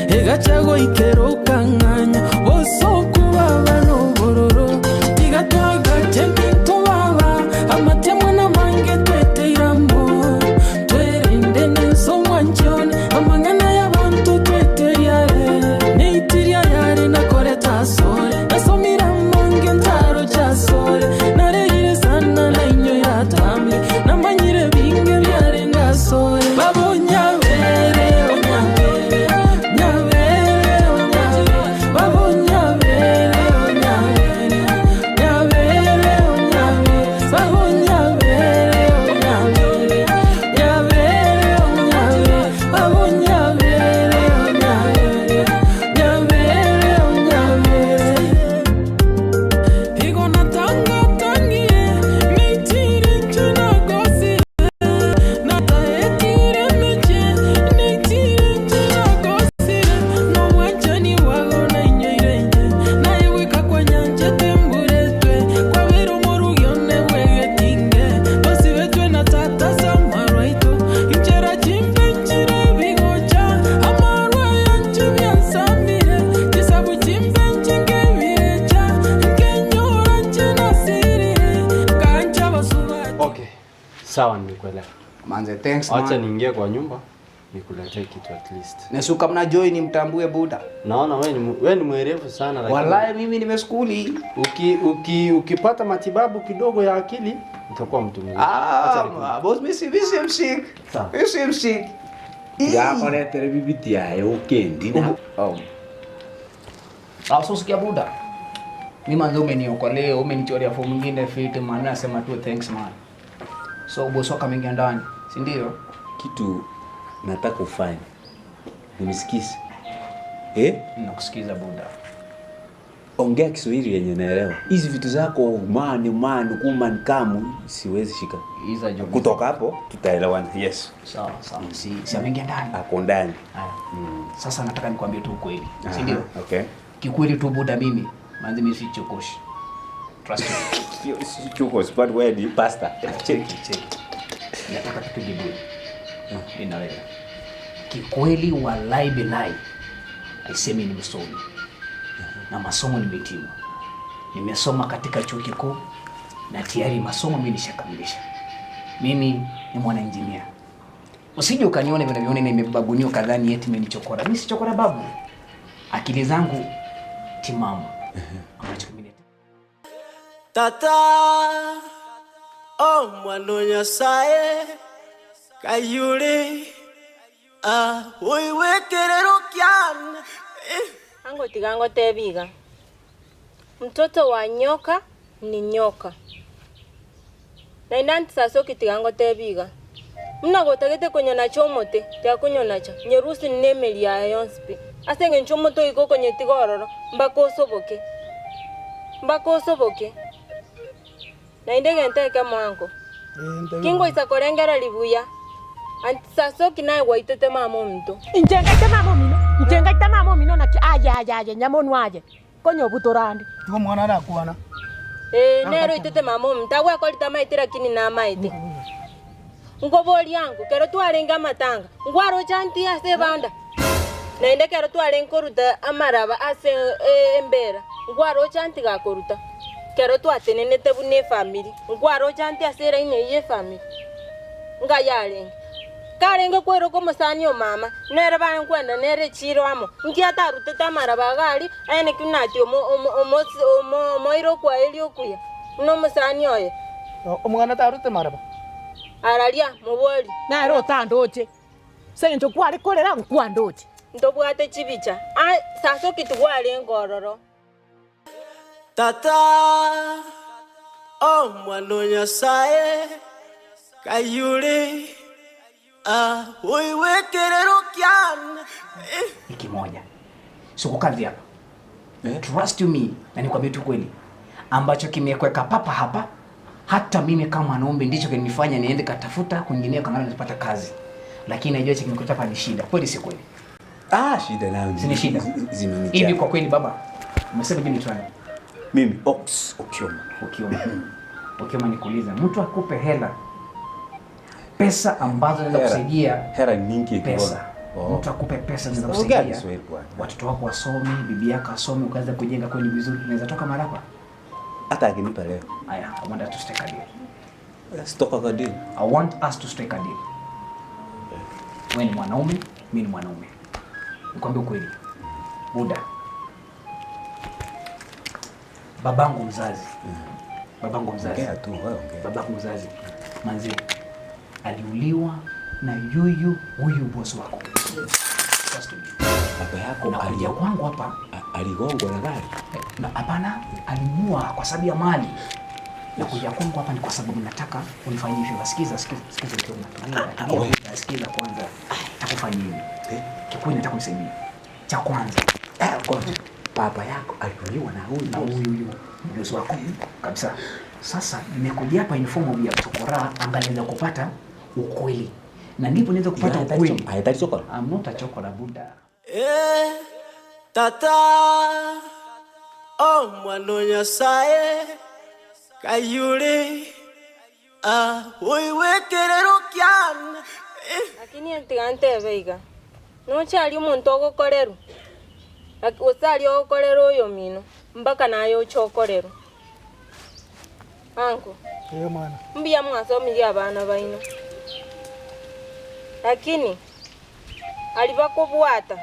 Egachago ikeruka nkanya boso kubaba n'ubururu igatoga temito baba amatemwa n'amange tweteiramo twerinde neso mwanjone amangana y'abantu tweteriare neitiria yare nakoreta sore nasomira mange ntaro cyasore narerire sana na inyo yatamye namanyire binge byare ngasore babonya Sawa nimekuelewa. Manze thanks man. Acha niingie kwa nyumba nikuletee kitu at least. Nesuka mna joy ni mtambue buda. Naona wewe ni mwerevu sana lakini wallahi mimi nimeskuli. Ukipata matibabu kidogo ya akili utakuwa mtu mzuri. Boss misi mshik. Sawa. Misi mshik. Ya kone telebibiti ya ukendi na. Sikia buda. Mimi manze umeniokolea, umenichorea fomu nyingine fit man, nasema tu thanks man. So boss waka mingi ndani, si ndio? Kitu nataka ufanye. Unisikize. Nakusikiza buda. Ongea Kiswahili yenye naelewa. Hizi vitu zako man kuman kamu siwezi shika. Hizo job. Kutoka hapo tutaelewana. Yes. Sawa. Si mingi ndani. Ako ndani. Haya. Sasa nataka nikwambie tu ukweli. Si ndio? Okay. Kikweli tu buda mimi, manzi mimi si chokoshi. Trust me. Si chokoshi, but where the pasta? Check. Nataka tupige bure. Ninaelewa. Kikweli wallahi bilai. Aisemi nimesoma. Na masomo nimetimu. Nimesoma katika chuo kikuu na tayari masomo mimi nishakamilisha. Mimi ni mwana engineer. Usije ukanione vile nimebabuniwa kadhani eti mimi ni chokora. Mimi si chokora babu. Akili zangu timamu. Ambacho mimi tata mwana Nyasaye kayule uiwekerero kyana ango tigango tebiga mtoto wa nyoka ni nyoka na inanti sasa kitigango tebiga mna gotagete kunyona chomote tya kunyona cha nyerusi nemeli ya yonspi asenge chomoto iko kwenye tigororo mbako soboke na indege nteke mwango kingo isakorengera libuya anti sasa kinaye waitete mamo mto Njengaita mamo mino na aje nyamonu aje konyo butorandi tuko mwana arakuana nero itete mamo mtagwa kolita maitira kini na maiti ngoboli yangu kero twarenga matanga ngwaro chanti ase banda na inde kero twarenkoruta amaraba ase embera ngwaro chanti gakoruta kero twatenenete bune family ngwaro chanti ase raine ye family ngayale karenge kwero ko musani o mama nere bana kwenda nere chiro amo ngiata ruteta maraba gali ene kunati omo iro kwa elio kuya no musani oye omwana tarute maraba aralia muboli na ro tandoche senjo kwali kolera nkwandoche ndobwate chibicha saso kitwale ngororo tata mwana Nyasaye kayule uiwekerero kyana wiki moja. Sikukazi hapa. Trust me, na nikwambie tu kweli. Ambacho kimekweka papa hapa, hata mimi kama mwanaume ndicho kinifanya niende katafuta kwingine kama nipata kazi. Lakini najua kimekweka hapa ni shida. Kweli si kweli? Shida nayo. Si shida. Hivi kwa kweli baba, umesema jini tu mimi Okioma. Okioma nikuuliza, mtu akupe hela pesa ambazo zinaweza kusaidia hela nyingi pesa Mtu akupe pesa za Ongea kusaidia. Kiswahili bwana. Watoto wako wasome, bibi yako asome, ukaanza kujenga kweli vizuri. Unaweza toka mara hapa? Hata akinipa leo. Aya, I want us to strike a deal. Sitoka kwa deal. I want us to strike a deal. Wewe ni mwanaume, mimi ni mwanaume. Nikwambie ukweli. Buda. Babangu mzazi. Babangu mzazi. Ongea tu, wewe ongea. Babangu mzazi. Manzi. Aliuliwa na huyu boss wako. Baba yako Na kuja kwangu hapa aligongwa na gari. na hapana, alimua kwa sababu ya mali. Na kuja kwangu hapa ni kwa sababu nataka unifanyie hivyo. Sikiza kitu sikiza kwanza. Nitakufanyia hivi. Kikweli nataka unisaidie. Cha kwanza. Kwanza baba yako aliuliwa na huyu boss wako kabisa. Sasa nimekuja hapa in form ya chokora, angalia kupata ukweli. Na ndipo naweza kupata ukweli. Haitaki chokora. I'm not a chokora Buddha. Tata oh mwano Nyasaye kayure uiwekerero kyana lakini antigante veiga no chali umuntu ogokorero usali ogokorero uyo mino mpaka nayo chokorero anko mwana. mbia mwasomiria abana baino lakini alibakubwata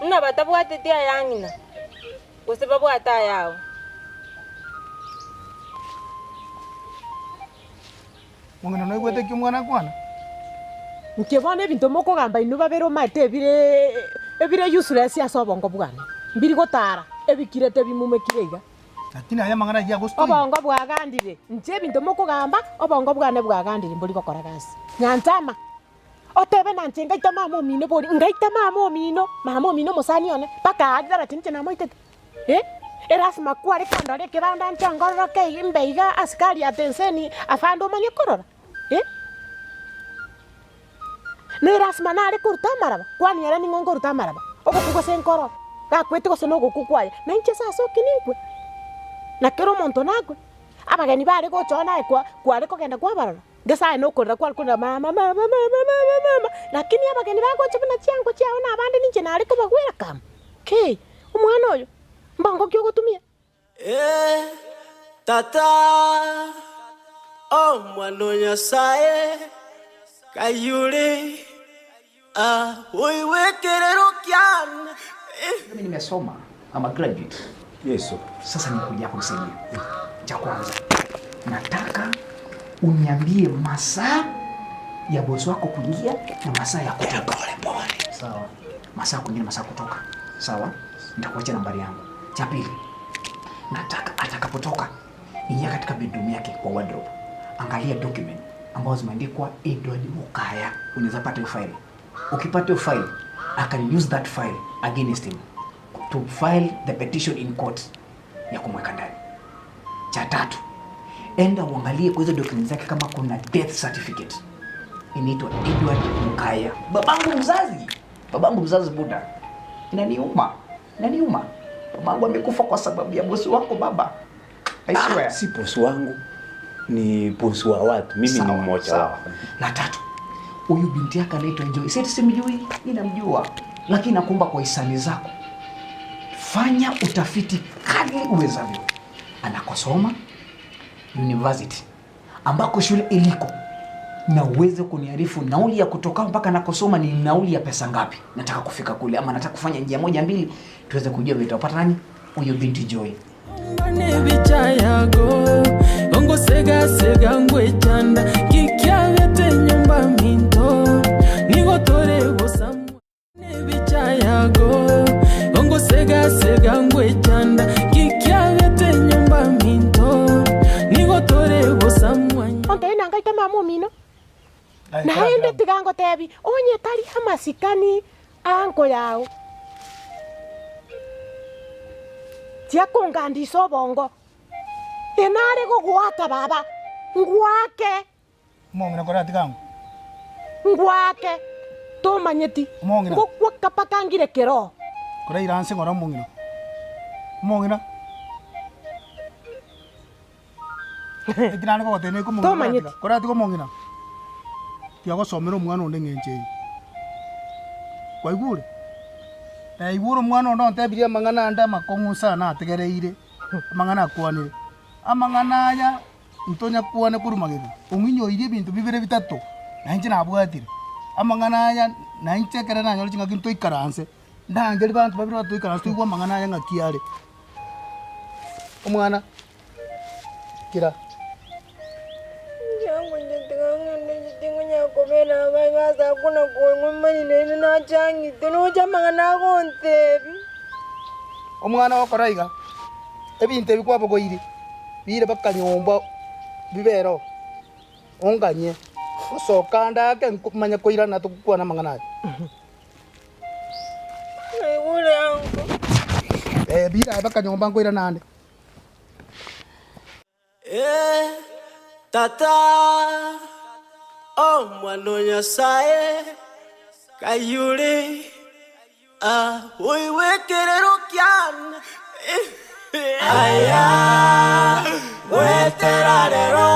na batabwatetia yangina gose babwata yao Mung'ina no igwete ki mwana kwana. nkibona ebinto mokogamba ino babere omate ebire useless ase obongo bwane mbiri gotara ebikirete bimumekire iga Lakini aya mang'ana ya gusto. obongo bwagandire nche ebinto mokogamba obongo bwane bwagandire mbori gokora gasi nyantama otebe nanche ngaita mama omino bori ngaita mama omino mosani one paka adara tinche na moite erasma kware kandore kibanda nchangororo ke imbeiga askari atenseni afando manye korora ne rasma nare kurta maraba kwani era ningo kurta maraba okukugo senkoro gakwete go sono gokukwaye na inche saso kinikwe na kero monto nakwe abageni bare go chona ekwa kware kogenda kwa barara ngesa no korra kwal kuna mama lakini abageni bago chapana chiango chiao na abandi ninche nare ko bagwera kam ke umwana oyo mbango kyo gotumia tata oh mwano Nyasaye kayure uiwekerero kyana Mimi nimesoma, I'm a graduate. Yesu. Sasa nimekuja kunisaidia. Cha kwanza, nataka uniambie masaa ya bosi wako kuingia na masaa ya kutoka. Pole. Sawa. Masaa kuingia, masaa kutoka. Sawa? Nitakuacha nambari yangu. Cha pili, nataka atakapotoka ingia katika bedroom yake kwa wardrobe. Angalia document ambazo zimeandikwa Edward Mukaya. Unaweza pata hiyo file. Ukipata hiyo file, I can use that file against him to file the petition in court ya kumweka ndani. Cha tatu, enda uangalie kwa hizo documents zake kama kuna death certificate. Inaitwa Edward Mukaya. Babangu mzazi Buddha. Inaniuma. Babangu amekufa kwa sababu ya bosi wako baba. I swear. Si bosi wangu. Ni bosi wa watu. Mimi ni mmoja wao. Na tatu, huyu binti yake anaitwa Joy. Sisi simjui, ninamjua. Lakini nakuomba kwa hisani zako, fanya utafiti kadri uwezavyo. Anakosoma university ambako shule iliko, na uweze kuniarifu nauli ya kutoka mpaka anakosoma ni nauli ya pesa ngapi. Nataka kufika kule, ama nataka kufanya njia moja mbili tuweze kujua vitapata nani huyo binti Joy. Ongo sega ngwe chanda kikyabete nyumba minto nigotore bosamu nebichayago ongo sega ngwe chanda kikyabete nyumba minto nigotore bosamu onte ina ngaita mama mino na ende tigango tebi onye tari hamasikani anko yao tia kongandi sobongo enare go gwaka baba ngwake Mong'ina kora tigango. ngwake to manyeti Mong'ina. go kwaka pakangire kero Kora iranse ngora mong'ina. Mong'ina. Ekirane ko tene ko To mong'ina. manyeti. Kora tiko mong'ina. Tiago somero mwana onde ngenche. Kwa igure. Na igure mwana ndo ntebiria mangana anda makongu sana ategereire. Mangana kwanire. Amangana aya ntonya kwane kurumagiro. Onginyo irie bintu bibere bitatu. Na nje nabwatire. Amangana aya na nje kera na nyori chinga kintu ikaranse. Ndangeri bantu babiri batu ikaranse tuigwa mangana aya ngakiare. Omwana kira yangu nditinga nyakobera bagaza kuna kungumani nene na changi tino chamanga na kontebi omwana wakoraiga ebinte bikwabo goiri bire bakanyomba bibero onganye osokanda ke kumanya koira na tukwana mangana ule yangu bira bakanyomba ngoira nande tata mwana Nyasaye kayure uiwekerero kyana aya weterarero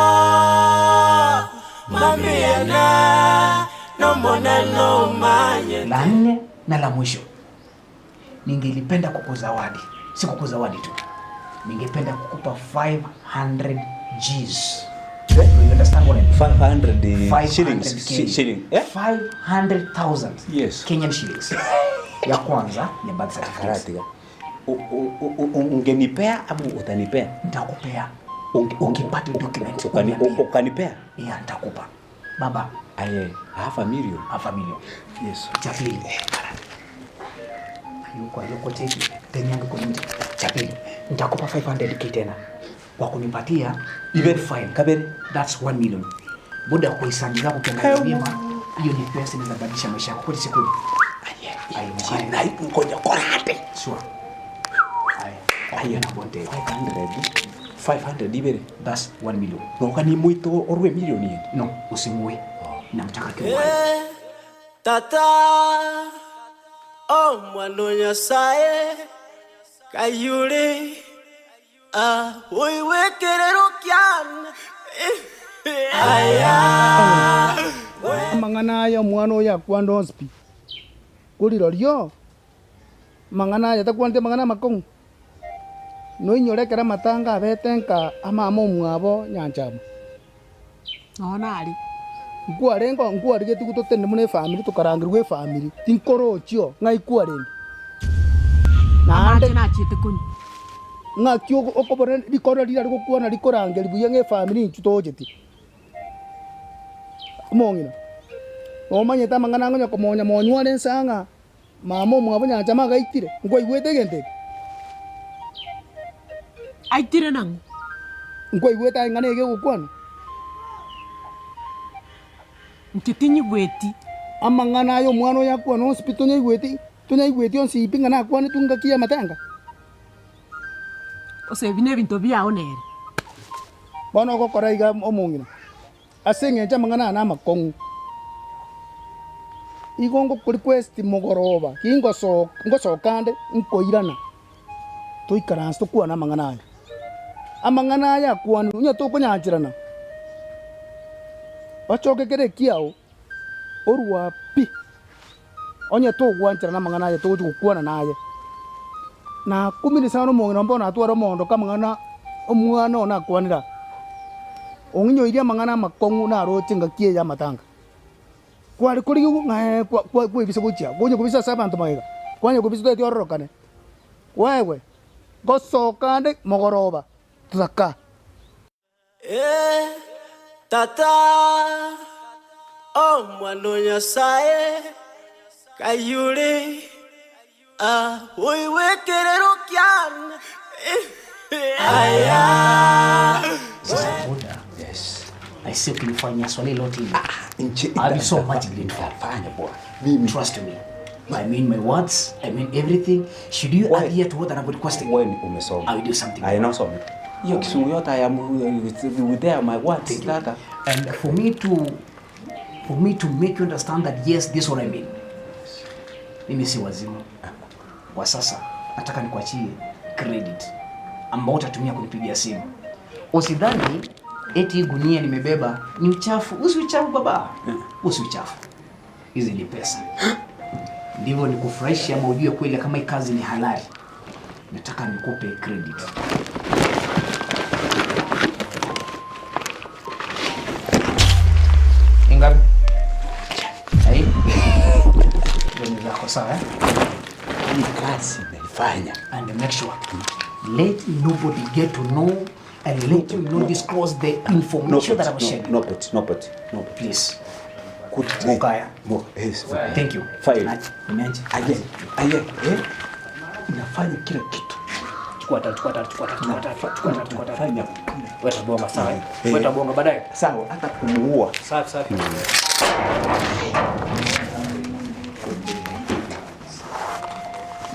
mamiana no monano manye. La nne na la mwisho, ningelipenda kukuzawadi, si kukuzawadi tu, ningependa kukupa 500 G's. You understand what I mean? 500 shillings. Shilling. 500,000 Yes. Kenyan shillings. Ya kwanza ya birth certificate. Ungenipea au utanipea? Nitakupea. Ukipata document ukanipea? Yeah, nitakupa. Baba, aye, half a million. Half a million. Yes. Chapili. Ayuko cheki. Tenyangu kwa nje. Chapili. Nitakupa 500k tena. Kwa kunipatia even fine. Kabere, that's 1 million. Boda kuisandika kukiangalia vyema. Hiyo ni pesa inabadilisha maisha yako kwa siku. Aye. Na ngoja korate. Sure. Aye na bonde 500 ibere. That's 1 million. Nokani muito orwe milioni. No, usimwe. Namtaka kwa. Tata mwana Nyasaye kayure uiwekerero kyana aya mangana ya mwana ya kwando hospi kuliro lyo mangana ya takwante mangana makong no inyorekera matanga abetenka amamo mwabo nyanjamo ona ali ngwari getu gutotene mune family tukarangirwe family tinkorochio ngai kware na ande na chite kun ngakyo okobore likoro lira gukwana likorangeri buye nge family nchutojeti kumongina omanye tamangana ngonya komonya monywa lensanga mamo mwabo nyanja gaitire ngo igwete gente aitire nangu ngo igweta ngane ge gukwana ntitinyi gweti amangana yo mwana yakwa no hospital nya igweti tunya igweti on sipinga na kwani tungakia matanga osebine bintu byao nere bono gokoraiga omongina asenge nja mangana na makongu igongo request mogoroba ngoso kande nkoirana tuikaranse tukwana mangana amangana ya kwani unya tukunyanjirana bachokekere kiao orwa pi onya tugwanjirana mangana ya tugukwana naye na kumini sana mongina mbona atwara mondo kamangana omwana ona kwanira onginyo iria mangana makongu na rochinga kie ya matanga kwari kuri kwa ibise kuchia gonyo kubisa sabantu maiga kwanya kubisa tete ororokane wewe gosokande mogoroba tutaka tata mwana Nyasaye kayure uiwekerero kyana aya Yes. I see ukinifanyia swali lote hili. I'll be so much grateful. Fanya boy. Trust me. I mean my words. I mean everything. Should you adhere to what I'm requesting? When umesoma. I will do something. I know something. Hiyo Kisumu yote I am with there my words data. And for me to make you understand that yes, this is what I mean. Mimi si wazimu. Kwa sasa nataka nikuachie credit ambao utatumia kunipigia simu. Usidhani eti gunia nimebeba ni uchafu. Usi uchafu baba. Usi uchafu. Hizi ni pesa. ndivyo nikufurahisha ama ujue kweli kama hii kazi ni halali. Nataka nikupe credit. Ingapi? Hai. Ndio zako sawa eh? Hii kazi naifanya. And make sure let nobody get to know and let you not disclose the information that I'm sharing. No, please. Mokaya. Yes. Thank you. Fine. Nimeaje? Aje. Inafanya kila kitu. Chukua tatu. Weta bonga sawa. Weta bonga baadaye. Sawa, hata kumuua. Safi.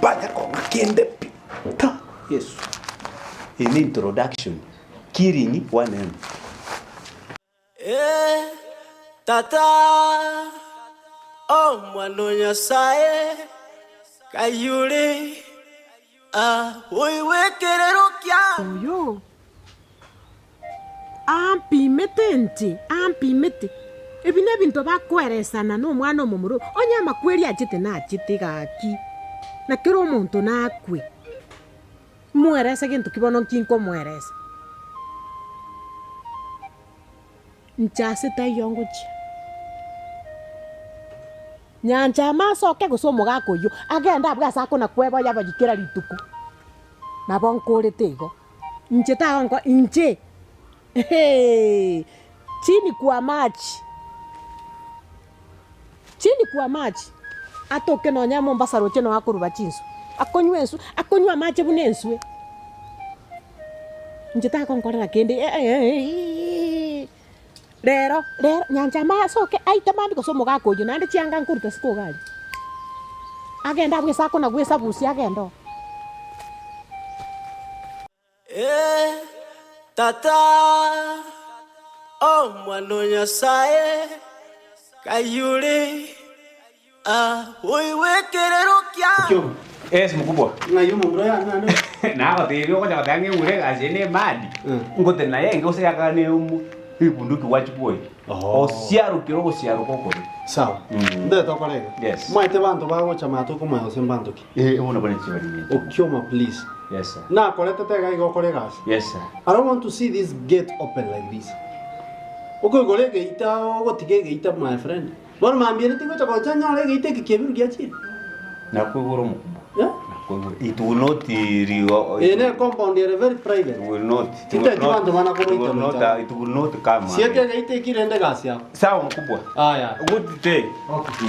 Baada kwa kiende pita. Yes. In introduction, killing one end. Tata oh mwana Nyasaye kayure oiwekerero kya oyo ampimete ebi nebinto bakweresana n'omwana omumuru onyama kweri agite nagite gaki na kero omonto nakwe mwerese gintu kibono kinko mwerese nchasita yongochi nyanja masoke gusomo gakoyo agenda abwasa akona kwebo yabagikira rituku nabonkorete igo nje taongo nje chini kwa machi atoke no nyamo mbasaro cheno akuruba chinsu akonywa machi bunenswe nje takonkorera kende Rero nyanja masoke aite mandi gusomo gakoyo nande chianga nkuruta siko gali agenda abwesa akona gwesa busi agenda tata oh mwana Nyasaye kayure oiwekerero kya Yes, mkubwa. Na yumo mroya nani? Na kwa hiyo kwa sababu tangi ule azene madi. Ngote na yeye ngose yakane ibunduki wachibwe. Osiaru kiroko siaru koko. Sawa. Ndio tokorega. Yes. Maite bantu bago chamato kuma yose mbanduki. Una bane chibari. Okioma please. Yes sir. Na koleta tega igo kolegas. Yes sir. I don't want to see this gate open like this. Oko golege ita ogo tigege ita my friend. Bora maambia tingo chako chanya lege ite kikibiru giachi. Na kwegoro mkubwa. Yeah? It will not Ene compound is very private. It will not. It will not come. Siete ite kirende gasi yako. Sawa mkubwa. Aya. Good day. Okay.